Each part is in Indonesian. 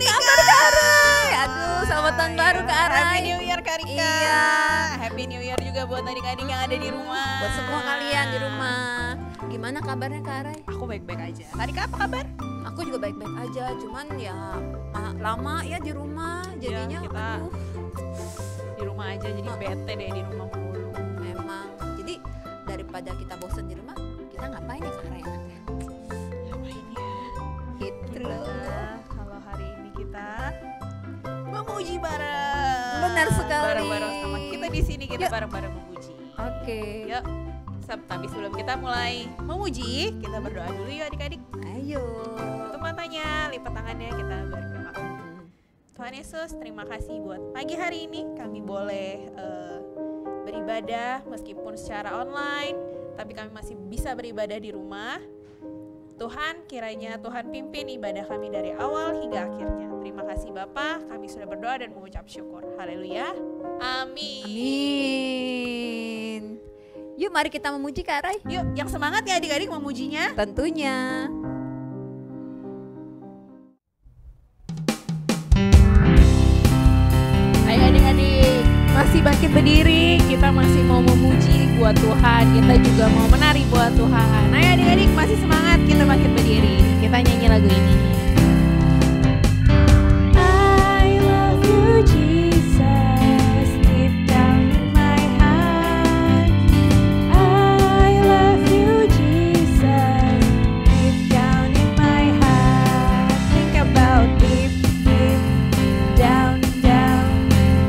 kabar Kak Aray? Aduh, selamat tahun baru Kak Aray. Happy New Year Kak Rika. Iya. Happy New Year juga buat adik-adik yang ada di rumah. Buat semua kalian di rumah. Gimana kabarnya Kak Aray? Aku baik-baik aja. Kak Rika apa kabar? Aku juga baik-baik aja, cuman ya lama ya di rumah jadinya kita aduh, di rumah aja jadi bete deh di rumah mulu. memang. Jadi daripada kita bosen di rumah, kita ngapain ya Kak Aray enaknya? Ngapain ya? Gitu. Nah, kalau hari ini kita memuji bareng. Benar sekali. Bareng-bareng sama kita di sini kita Yuk. bareng-bareng memuji. Oke. Yuk. Tapi sebelum kita mulai memuji, kita berdoa dulu yuk adik-adik. Ayo. Tutup matanya, lipat tangannya, kita berdoa. Tuhan Yesus, terima kasih buat pagi hari ini kami boleh beribadah meskipun secara online, tapi kami masih bisa beribadah di rumah. Tuhan, kiranya Tuhan pimpin ibadah kami dari awal hingga akhirnya. Terima kasih Bapa, kami sudah berdoa dan mengucap syukur. Haleluya. Amin. Amin. Yuk mari kita memuji Kak Aray. Yuk, yang semangat ya adik-adik memujinya. Tentunya. Ayo adik-adik, masih bangkit berdiri, kita masih mau memuji buat Tuhan, kita juga mau menari buat Tuhan. Ayo adik-adik, masih semangat, kita bangkit berdiri, kita nyanyi lagu ini. I love you Jesus, deep down in my heart. I love you Jesus, deep down in my heart. Think about deep, deep down, down,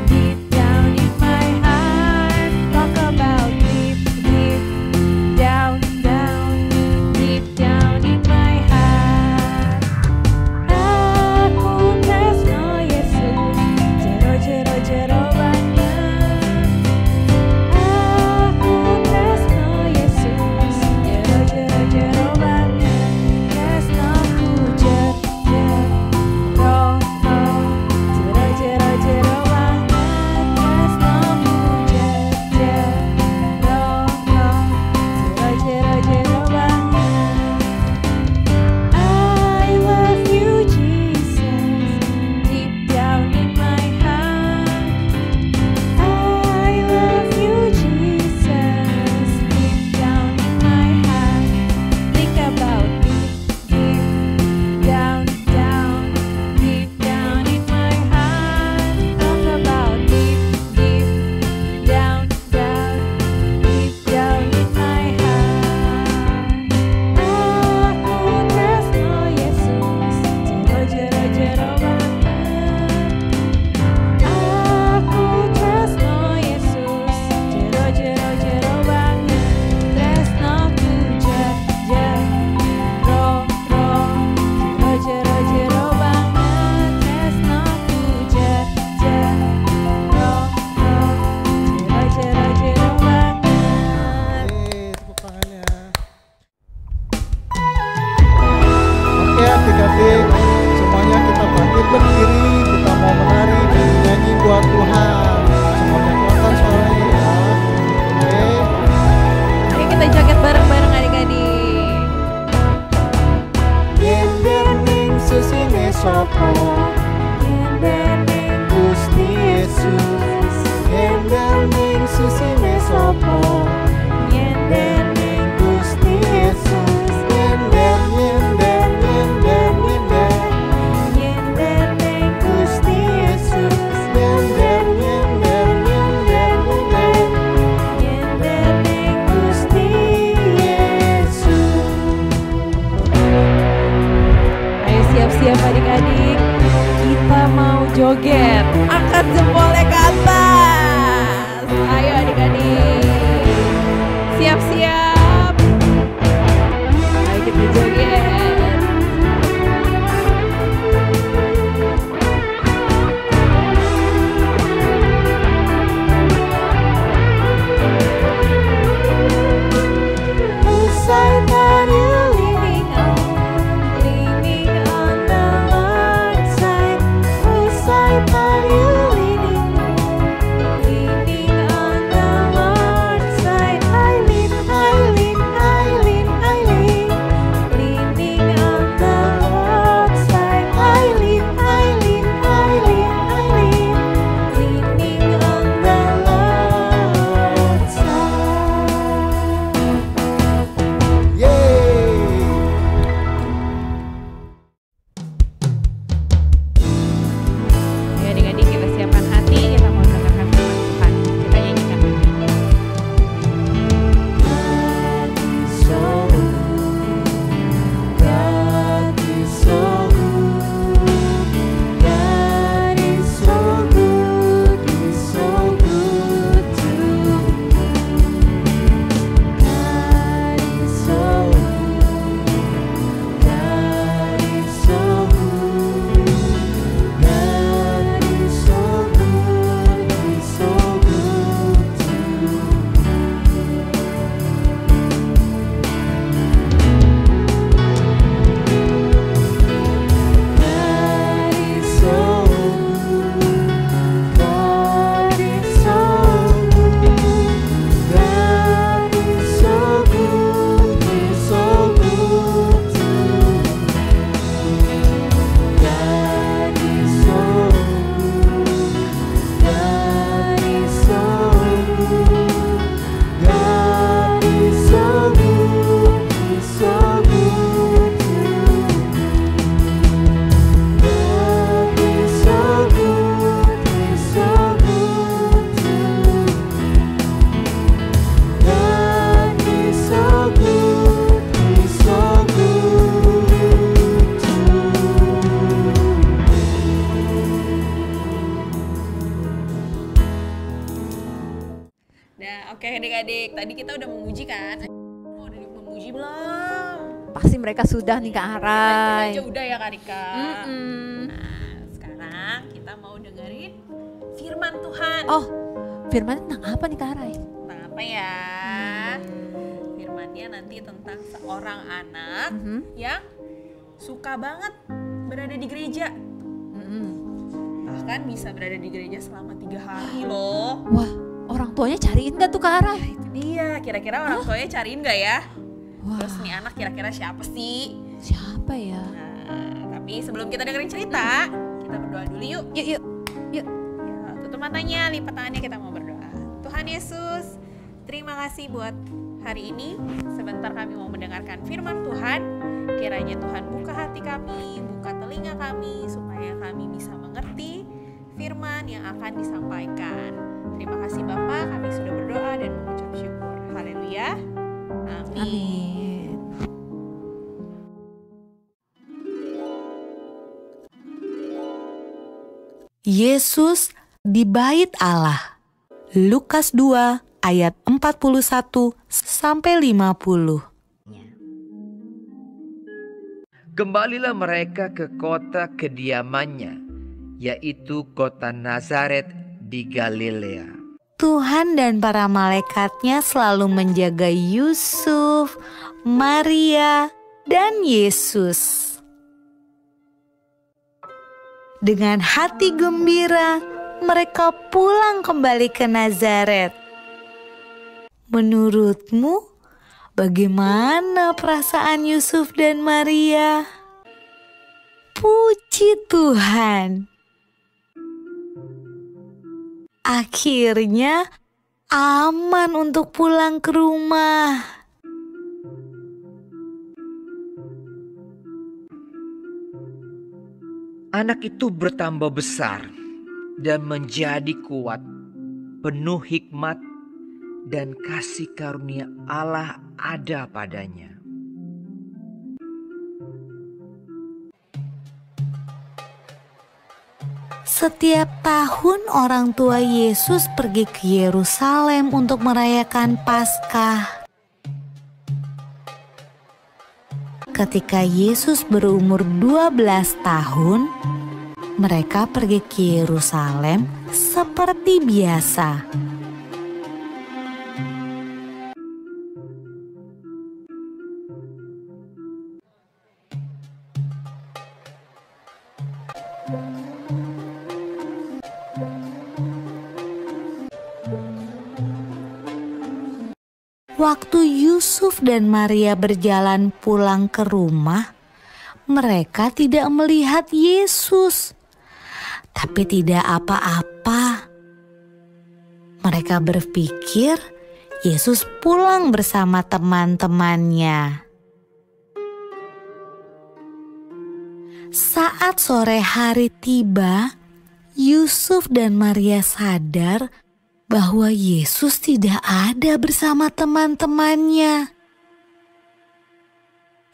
deep down in my heart. Talk about deep, deep down, down, deep down in my heart. Aku tresno Yesus, jero jero jero banget. Aku tresno Yesus, jero jero jero banget. Tresnoku jer jer roh roh, jero jero jero banget. Tresnoku jer jer roh roh, jero jero jero banget. I love you Jesus, deep down in my heart. I love you Jesus, deep down in my heart. Think about deep, deep down, down, deep down in my heart. Talk about deep, deep down, down, deep down in my heart. Aku tresno Yesus, jero jero jero banget. Aku tresno Yesus, jero jero jero banget. Tresnoku jer jer roh roh, jero jero jero banget. Tresnoku jer jer roh roh, jero jero jero banget. Tepuk tangannya. Oke adik-adik, semuanya kita bangkit berdiri, kita mau menari dan nyanyi buat Tuhan. Semuanya kuatkan suaranya ya. Oke. Oke, kita joget bareng-bareng adik-adik. Yendening susine sopo, yendening Gusti Yesus. Yendening susine sopo, yendening Gusti Yesus. Yenden yenden yenden yenden, yendening Gusti Yesus. Yenden yenden yenden yenden, yendening Gusti Yesus. Ayo siap-siap adik-adik, kita mau joget. Angkat jempolnya ke atas. Ayo adik-adik, siap-siap. Ayo kita joget. Beside that you leaning on the Lord's side. Beside that you leaning on the Lord's side. I lean, I lean, I lean, I lean, leaning Oke adik-adik, tadi kita udah memuji kan? Udah memuji belum? Pasti mereka sudah nih Kak Aray. Kita aja udah ya Kak Rika. Nah, sekarang kita mau dengerin firman Tuhan. Oh, firman tentang apa nih Kak Aray? Tentang apa ya? Firmannya nanti tentang seorang anak yang suka banget berada di gereja. Bahkan bisa berada di gereja selama 3 hari loh. Wah, orang tuanya cariin gak tuh Kak Aray? Itu dia, kira-kira orang tuanya cariin gak ya? Wah. Terus nih anak kira-kira siapa sih? Siapa ya? Nah, tapi sebelum kita dengerin cerita, kita berdoa dulu yuk. Yuk. Ya, tutup matanya, lipat tangannya, kita mau berdoa. Tuhan Yesus, terima kasih buat hari ini. Sebentar kami mau mendengarkan firman Tuhan. Kiranya Tuhan buka hati kami, buka telinga kami, supaya kami bisa mengerti firman yang akan disampaikan. Terima kasih Bapa, kami sudah berdoa dan mengucap syukur. Haleluya. Amin. Yesus di bait Allah. Lukas 2 ayat 41 sampai 50. Kembalilah mereka ke kota kediamannya, yaitu kota Nazaret di Galilea. Tuhan dan para malaikatnya selalu menjaga Yusuf, Maria, dan Yesus. Dengan hati gembira, mereka pulang kembali ke Nazaret. Menurutmu, bagaimana perasaan Yusuf dan Maria? Puji Tuhan! Akhirnya aman untuk pulang ke rumah. Anak itu bertambah besar dan menjadi kuat, penuh hikmat dan kasih karunia Allah ada padanya. Setiap tahun orang tua Yesus pergi ke Yerusalem untuk merayakan Paskah. Ketika Yesus berumur 12 tahun, mereka pergi ke Yerusalem seperti biasa. Waktu Yusuf dan Maria berjalan pulang ke rumah, mereka tidak melihat Yesus. Tapi tidak apa-apa. Mereka berpikir Yesus pulang bersama teman-temannya. Saat sore hari tiba, Yusuf dan Maria sadar bahwa Yesus tidak ada bersama teman-temannya.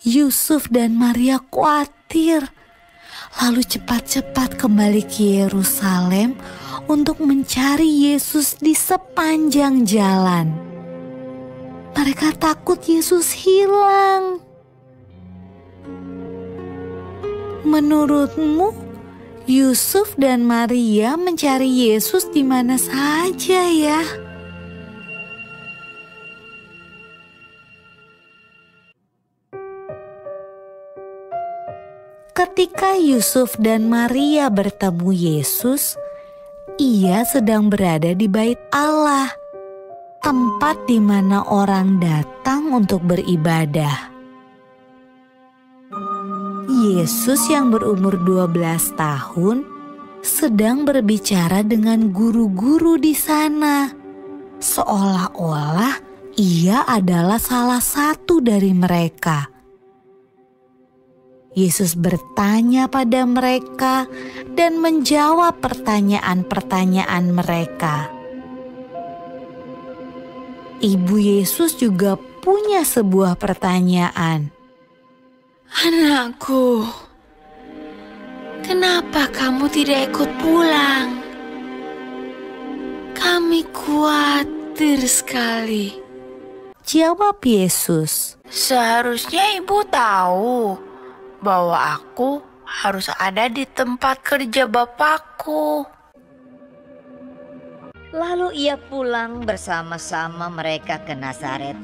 Yusuf dan Maria khawatir, lalu cepat-cepat kembali ke Yerusalem untuk mencari Yesus di sepanjang jalan. Mereka takut Yesus hilang. Menurutmu, Yusuf dan Maria mencari Yesus di mana saja ya? Ketika Yusuf dan Maria bertemu Yesus, ia sedang berada di bait Allah, tempat di mana orang datang untuk beribadah. Yesus yang berumur 12 tahun sedang berbicara dengan guru-guru di sana, seolah-olah ia adalah salah satu dari mereka. Yesus bertanya pada mereka dan menjawab pertanyaan-pertanyaan mereka. Ibu Yesus juga punya sebuah pertanyaan. Anakku, kenapa kamu tidak ikut pulang? Kami khawatir. khawatir sekali. Jawab Yesus. Seharusnya ibu tahu bahwa aku harus ada di tempat kerja Bapakku. Lalu ia pulang bersama-sama mereka ke Nazaret,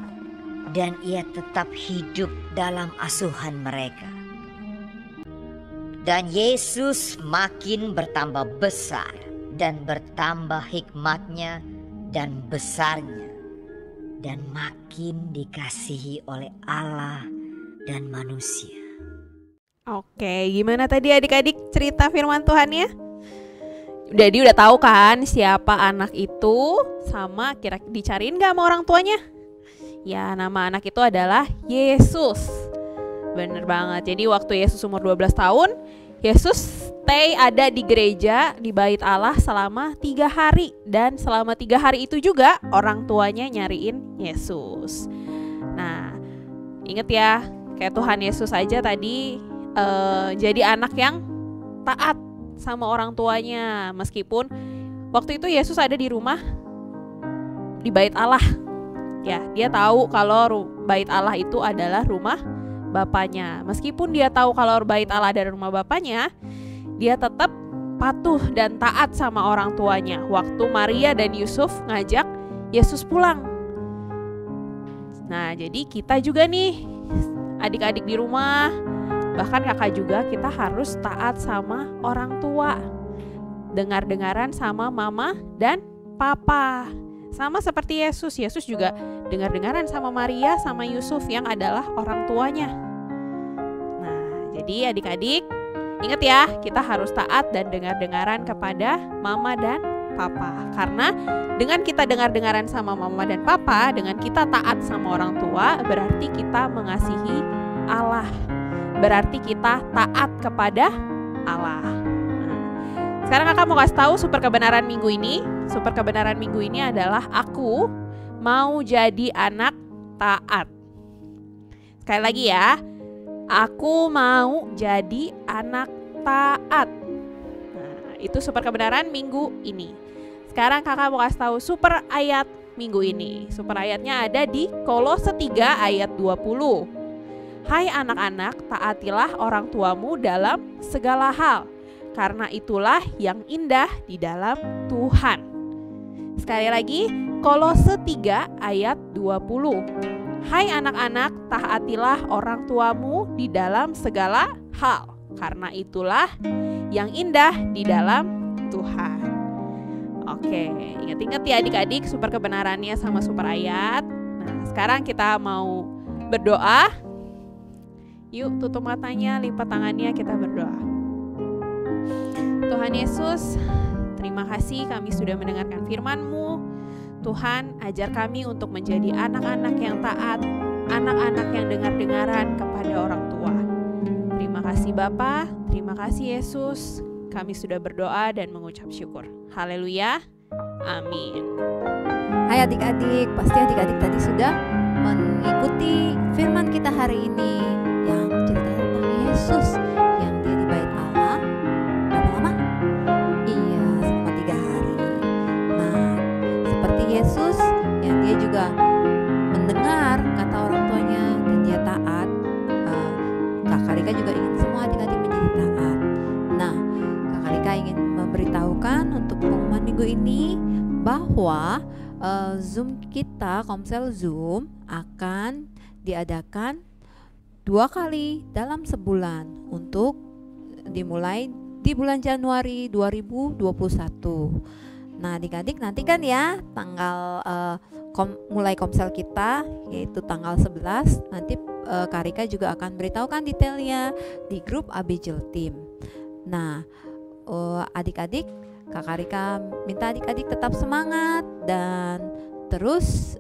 dan ia tetap hidup dalam asuhan mereka. Dan Yesus makin bertambah besar dan bertambah hikmatnya dan besarnya, dan makin dikasihi oleh Allah dan manusia. Oke, gimana tadi adik-adik cerita firman Tuhannya? Jadi udah tahu kan siapa anak itu, sama kira dicariin gak sama orang tuanya? Ya, nama anak itu adalah Yesus. Bener banget. Jadi waktu Yesus umur 12 tahun, Yesus stay ada di gereja, di bait Allah selama 3 hari. Dan selama 3 hari itu juga orang tuanya nyariin Yesus. Nah, inget ya, kayak Tuhan Yesus aja tadi jadi anak yang taat sama orang tuanya. Meskipun waktu itu Yesus ada di rumah, di bait Allah. Ya, dia tahu kalau bait Allah itu adalah rumah Bapaknya. Meskipun dia tahu kalau bait Allah adalah rumah Bapaknya, dia tetap patuh dan taat sama orang tuanya. Waktu Maria dan Yusuf ngajak Yesus pulang. Nah, jadi kita juga nih, adik-adik di rumah, bahkan kakak juga, kita harus taat sama orang tua. Dengar-dengaran sama mama dan papa. Sama seperti Yesus. Yesus juga dengar-dengaran sama Maria sama Yusuf yang adalah orang tuanya. Nah, jadi adik-adik ingat ya, kita harus taat dan dengar-dengaran kepada mama dan papa. Karena dengan kita dengar-dengaran sama mama dan papa, dengan kita taat sama orang tua, berarti kita mengasihi Allah. Berarti kita taat kepada Allah. Nah, sekarang kakak mau kasih tahu super kebenaran minggu ini. Super kebenaran minggu ini adalah aku mau jadi anak taat. Sekali lagi ya, aku mau jadi anak taat. Nah, itu super kebenaran minggu ini. Sekarang kakak mau kasih tahu super ayat minggu ini. Super ayatnya ada di Kolose 3 ayat 20. Hai anak-anak, taatilah orang tuamu dalam segala hal, karena itulah yang indah di dalam Tuhan. Sekali lagi, Kolose 3 ayat 20. Hai anak-anak, taatilah orang tuamu di dalam segala hal, karena itulah yang indah di dalam Tuhan. Oke, ingat-ingat ya adik-adik super kebenarannya sama super ayat. Nah, sekarang kita mau berdoa. Yuk tutup matanya, lipat tangannya, kita berdoa. Tuhan Yesus, terima kasih kami sudah mendengarkan firman-Mu. Tuhan, ajar kami untuk menjadi anak-anak yang taat, anak-anak yang dengar-dengaran kepada orang tua. Terima kasih Bapa, terima kasih Yesus. Kami sudah berdoa dan mengucap syukur. Haleluya, amin. Hai adik-adik, pasti adik-adik tadi sudah mengikuti firman kita hari ini yang cerita tentang Yesus yang dia di bait Allah. Berapa lama? Iya, selama 3 hari. Nah, seperti Yesus yang dia juga mendengar kata orang tuanya dan dia taat. Kakak Rika juga ingin semua adik-adik menjadi taat. Nah, Kakak Rika ingin memberitahukan untuk pengumuman minggu ini bahwa Zoom kita, Komsel Zoom akan diadakan 2 kali dalam sebulan untuk dimulai di bulan Januari 2021. Nah adik-adik nantikan ya tanggal mulai Komsel kita yaitu tanggal 11. Nanti Kak Rika juga akan beritahukan detailnya di grup ABJL Team. Nah adik-adik, Kakak Rika minta adik-adik tetap semangat dan terus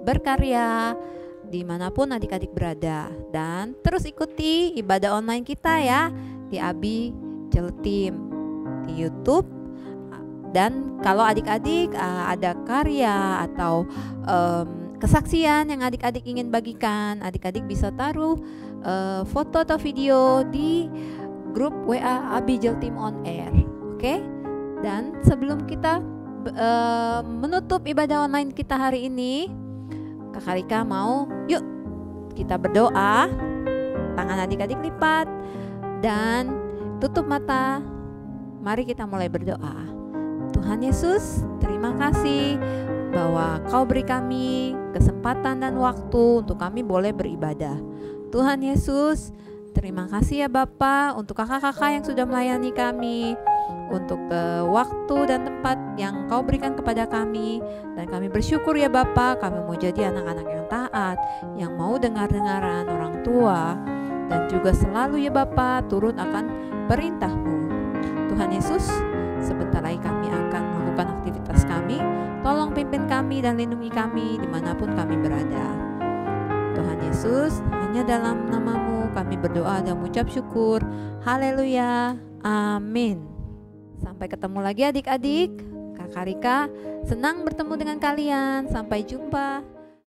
berkarya dimanapun adik-adik berada, dan terus ikuti ibadah online kita ya di ABJL Team di YouTube. Dan kalau adik-adik ada karya atau kesaksian yang adik-adik ingin bagikan, adik-adik bisa taruh foto atau video di grup WA ABJL Team on Air. Oke? Dan sebelum kita menutup ibadah online kita hari ini, Kakak Rika mau yuk kita berdoa. Tangan adik-adik lipat dan tutup mata. Mari kita mulai berdoa. Tuhan Yesus, terima kasih bahwa Kau beri kami kesempatan dan waktu untuk kami boleh beribadah. Tuhan Yesus, terima kasih ya Bapa untuk kakak-kakak yang sudah melayani kami, untuk waktu dan tempat yang Kau berikan kepada kami. Dan kami bersyukur ya Bapa, kami mau jadi anak-anak yang taat, yang mau dengar-dengaran orang tua, dan juga selalu ya Bapa turut akan perintah-Mu. Tuhan Yesus, sebentar lagi kami akan melakukan aktivitas kami. Tolong pimpin kami dan lindungi kami dimanapun kami berada. Tuhan Yesus, hanya dalam nama-Mu kami berdoa dan mengucap syukur. Haleluya, amin. Sampai ketemu lagi adik-adik. Kakak Rika senang bertemu dengan kalian. Sampai jumpa.